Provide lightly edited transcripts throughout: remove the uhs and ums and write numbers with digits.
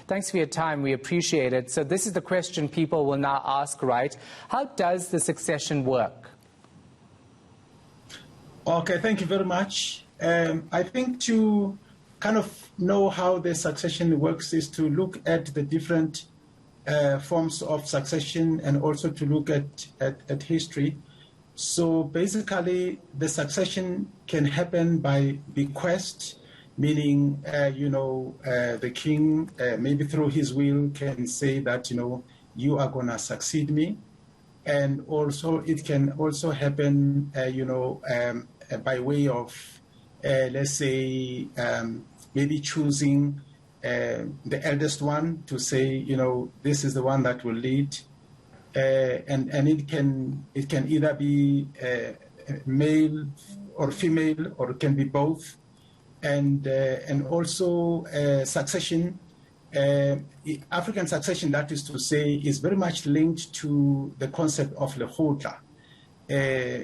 Thanks for your time. We appreciate it. So this is the question people will now ask, right? How does the succession work? Okay, thank you very much. I think to kind of know how the succession works is to look at the different forms of succession and also to look at history. So basically, the succession can happen by bequest, meaning, the king, maybe through his will, can say that, you are going to succeed me. And also, it can also happen, by way of, let's say, maybe choosing the eldest one to say, this is the one that will lead. And it can either be male or female, or it can be both. And also succession, African succession, that is to say, is very much linked to the concept of lekgotla,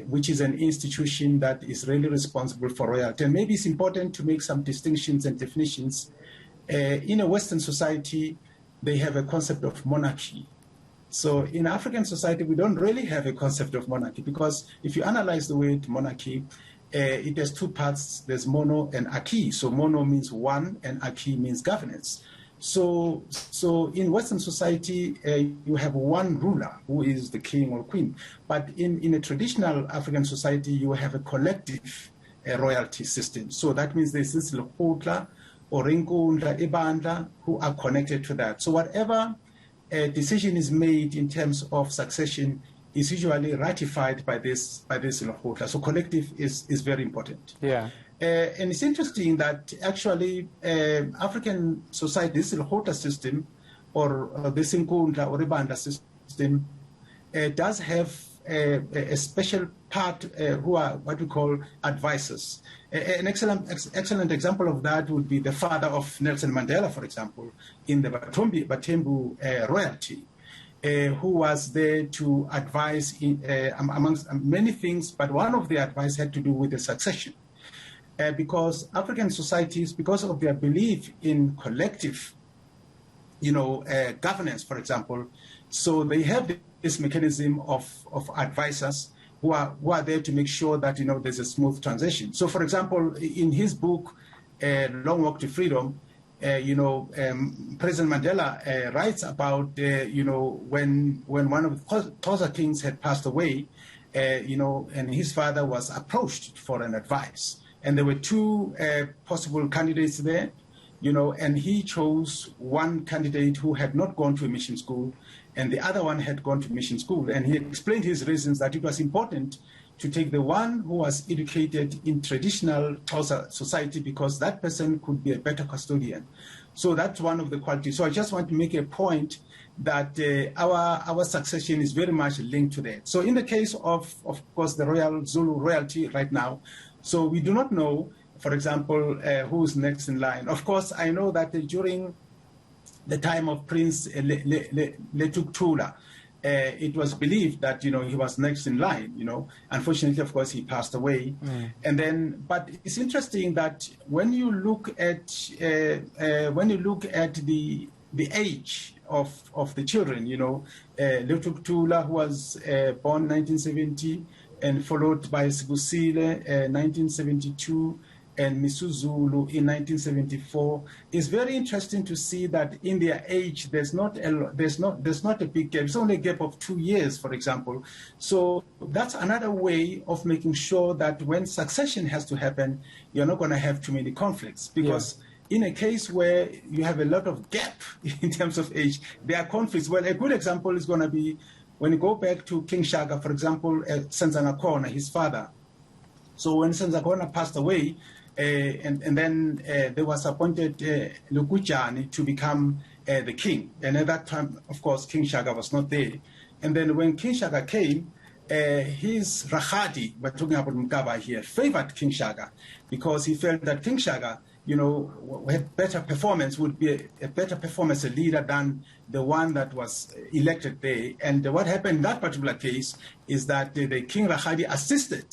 which is an institution that is really responsible for royalty. And maybe it's important to make some distinctions and definitions. In a Western society, they have a concept of monarchy. So in African society, we don't really have a concept of monarchy, because if you analyze the word monarchy, it has two parts. There's mono and aki. So mono means one, and aki means governance. So in Western society, you have one ruler who is the king or queen. But in a traditional African society, you have a collective royalty system. So that means there's this lekgotla or inkundla, ibandla, who are connected to that. So whatever decision is made in terms of succession is usually ratified by this lekgotla. So collective is very important. Yeah. And it's interesting that actually African society, this lekgotla system, or this inkundla or ibandla system, does have a special part who are what we call advisors. An excellent example of that would be the father of Nelson Mandela, for example, in the Batembu royalty, who was there to advise amongst many things, but one of the advice had to do with the succession. Because African societies, because of their belief in collective, governance, for example, so they have this mechanism of advisors who are there to make sure that there's a smooth transition. So, for example, in his book, Long Walk to Freedom, President Mandela writes about when one of the Xhosa kings had passed away, and his father was approached for an advice, and there were two possible candidates there. And he chose one candidate who had not gone to a mission school, and the other one had gone to mission school. And he explained his reasons that it was important to take the one who was educated in traditional Xhosa society, because that person could be a better custodian. So that's one of the qualities. So I just want to make a point that our succession is very much linked to that. So in the case of course, the Royal Zulu royalty right now, so we do not know, for example, who's next in line. Of course, I know that during the time of Prince Letuktula, it was believed that he was next in line. Unfortunately, of course, he passed away. And then, but it's interesting that when you look at the age of the children, Letuktula, who was born 1970, and followed by Sibusile 1972. And Misuzulu in 1974, is very interesting to see that in their age there's not a big gap. It's only a gap of 2 years, for example. So that's another way of making sure that when succession has to happen, you're not going to have too many conflicts, because in a case where you have a lot of gap in terms of age, there are conflicts. Well, a good example is going to be when you go back to King Shaka, for example, Senzangakona, his father. So when Senzangakona passed away, and then there was appointed Lukujani to become the king. And at that time, of course, King Shaka was not there. And then when King Shaka came, his Rahadi, we're talking about Mkaba here, favored King Shaka, because he felt that King Shaka, had better performance, would be a better performance, a leader than the one that was elected there. And what happened in that particular case is that the King Rahadi assisted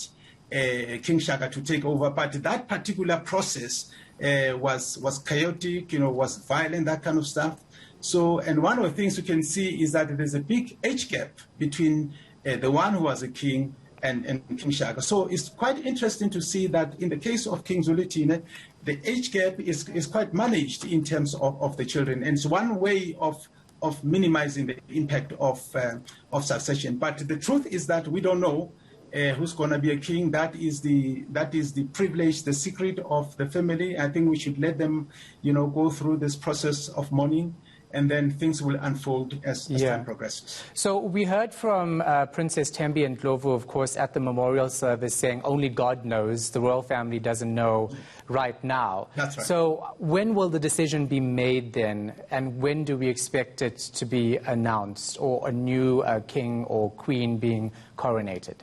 King Shaka to take over, but that particular process was chaotic, was violent, that kind of stuff. So, and one of the things you can see is that there's a big age gap between the one who was a king and King Shaka. So it's quite interesting to see that in the case of King Zwelithini, the age gap is quite managed in terms of the children. And it's one way of minimizing the impact of succession. But the truth is that we don't know who's going to be a king. That is the privilege, the secret of the family. I think we should let them, go through this process of mourning, and then things will unfold as time progresses. So we heard from Princess Thembi and Ndlovu, of course, at the memorial service saying only God knows. The royal family doesn't know right now. That's right. So when will the decision be made then, and when do we expect it to be announced, or a new king or queen being coronated?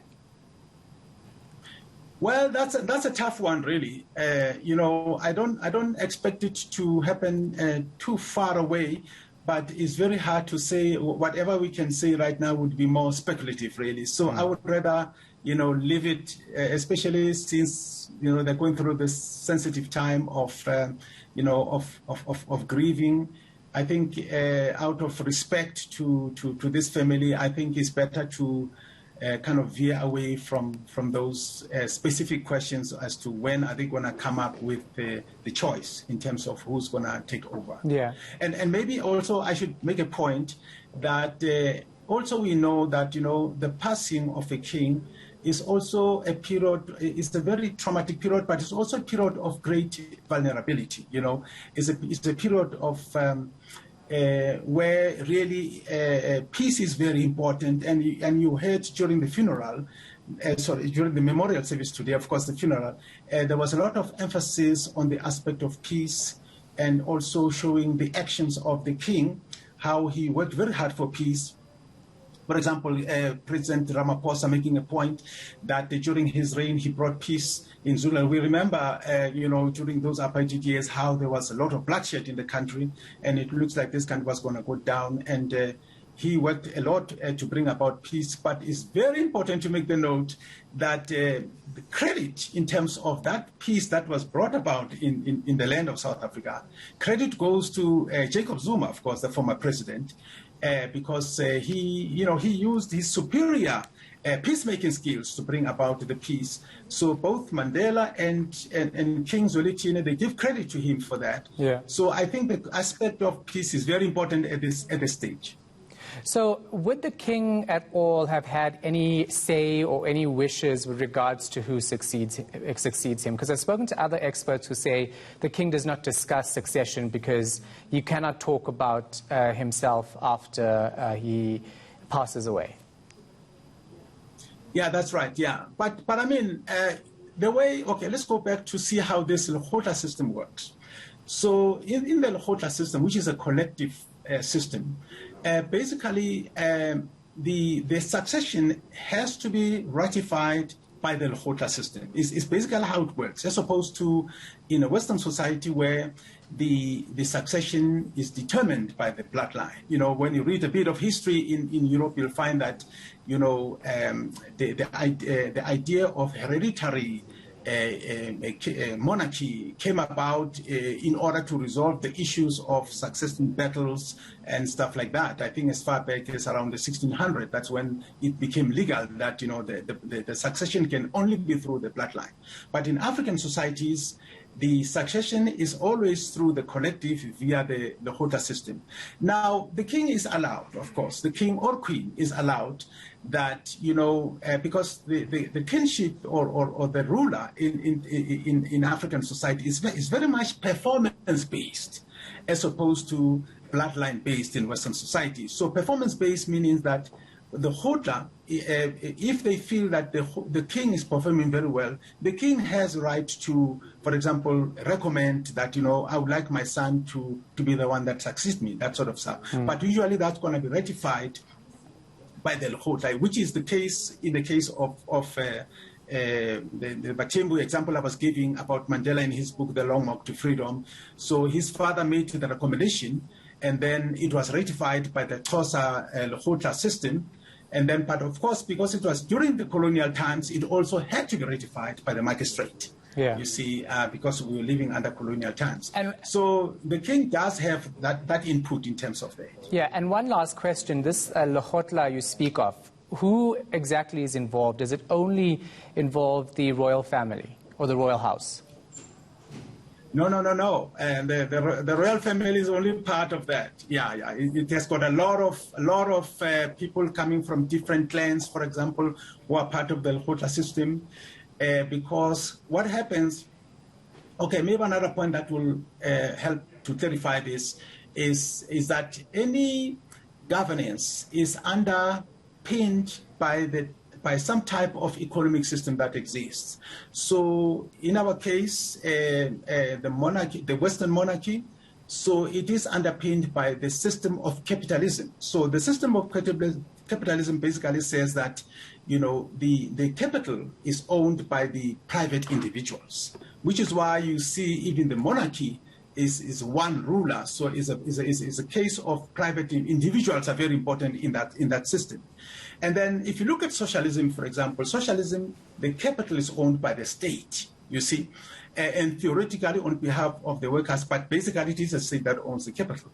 Well, that's a tough one, really. I don't expect it to happen too far away, but it's very hard to say. Whatever we can say right now would be more speculative, really. So I would rather, leave it, especially since they're going through this sensitive time of grieving. I think out of respect to this family, I think it's better to kind of veer away from those specific questions as to when are they going to come up with the choice in terms of who's going to take over. Yeah. And maybe also I should make a point that also we know that, the passing of a king is also a period, it's a very traumatic period, but it's also a period of great vulnerability. It's a period of where really peace is very important, and you heard during the funeral, during the memorial service today, of course, the funeral, there was a lot of emphasis on the aspect of peace, and also showing the actions of the king, how he worked very hard for peace. For example, President Ramaphosa making a point that during his reign he brought peace in Zulu. We remember, during those apartheid years, how there was a lot of bloodshed in the country, and it looks like this country was going to go down. And he worked a lot to bring about peace. But it's very important to make the note that the credit in terms of that peace that was brought about in the land of South Africa, credit goes to Jacob Zuma, of course, the former president. Because he used his superior peacemaking skills to bring about the peace. So both Mandela and King Zwelithini, they give credit to him for that. Yeah. So I think the aspect of peace is very important at this stage. So would the king at all have had any say or any wishes with regards to who succeeds him? Because I've spoken to other experts who say the king does not discuss succession because he cannot talk about himself after he passes away. Yeah, that's right, yeah. But I mean, the way, okay, let's go back to see how this Lekgotla system works. So in the Lekgotla system, which is a collective system, basically, the succession has to be ratified by the Lekgotla system. It's basically how it works, as opposed to in a Western society where the succession is determined by the bloodline. When you read a bit of history in Europe, you'll find that, the idea of hereditary monarchy came about in order to resolve the issues of succession battles and stuff like that. I think as far back as around the 1600s, that's when it became legal that the succession can only be through the bloodline. But in African societies, the succession is always through the collective via the Lekgotla system. Now, the king is allowed, of course, the king or queen is allowed that, because the kingship or the ruler in African society is very much performance-based as opposed to bloodline-based in Western society. So performance-based meaning that the Lekgotla, if they feel that the king is performing very well, the king has the right to, for example, recommend that, I would like my son to be the one that succeeds me, that sort of stuff. But usually that's going to be ratified by the Lekgotla, which is the case in the case of the Batembu example I was giving about Mandela in his book, The Long Walk to Freedom. So his father made the recommendation, and then it was ratified by the Xhosa Lekgotla system. And then, but of course, because it was during the colonial times, it also had to be ratified by the magistrate. Yeah. You see, because we were living under colonial times. And so the king does have that input in terms of that. Yeah, and one last question. This Lekgotla you speak of, who exactly is involved? Does it only involve the royal family or the royal house? No. And the royal family is only part of that. Yeah. It has got a lot of people coming from different clans, for example, who are part of the Lekgotla system. Because what happens, okay, maybe another point that will help to clarify this is that any governance is underpinned by some type of economic system that exists. So in our case, the monarchy, the Western monarchy, so it is underpinned by the system of capitalism. So the system of capitalism basically says that, you know, the capital is owned by the private individuals, which is why you see even the monarchy is one ruler. So is a case of private individuals are very important in that system. And then if you look at socialism, for example, socialism, the capital is owned by the state, you see, and theoretically on behalf of the workers, but basically it is the state that owns the capital.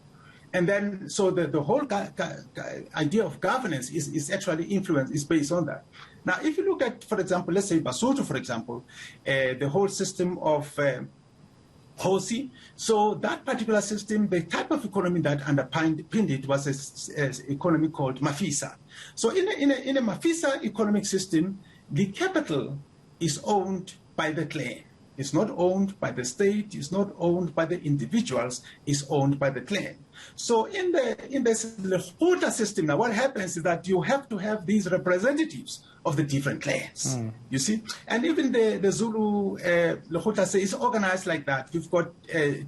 And then, so the whole idea of governance is actually influenced, is based on that. Now, if you look at, for example, let's say Basotho, for example, the whole system of Hosi, so that particular system, the type of economy that underpinned it was an economy called Mafisa. So in a Mafisa economic system, the capital is owned by the clan. It's not owned by the state, it's not owned by the individuals, it's owned by the clan. So in the Lekgotla system, now what happens is that you have to have these representatives of the different clans, you see? And even the Zulu Lekgotla is organized like that. We've got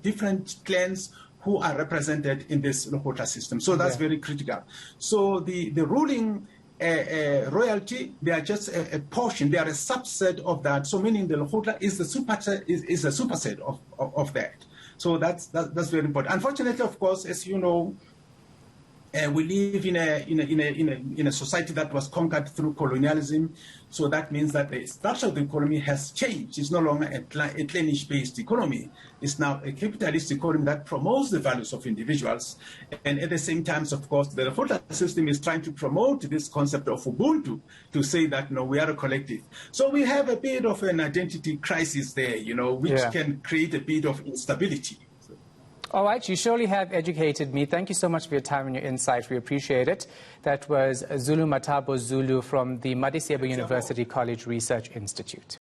different clans who are represented in this Lekgotla system. So that's very critical. So the ruling royalty, they are just a portion, they are a subset of that. So meaning the Lekgotla is the superset of that. So that's very important. Unfortunately, of course, as you know, we live in a society that was conquered through colonialism. So that means that the structure of the economy has changed. It's no longer a clannish-based economy. It's now a capitalist economy that promotes the values of individuals. And at the same time, of course, the Lekgotla system is trying to promote this concept of Ubuntu to say that, no, we are a collective. So we have a bit of an identity crisis there, you know, which can create a bit of instability. All right, you surely have educated me. Thank you so much for your time and your insight. We appreciate it. That was Zulumathabo Zulu from the Madisebo University Research Institute.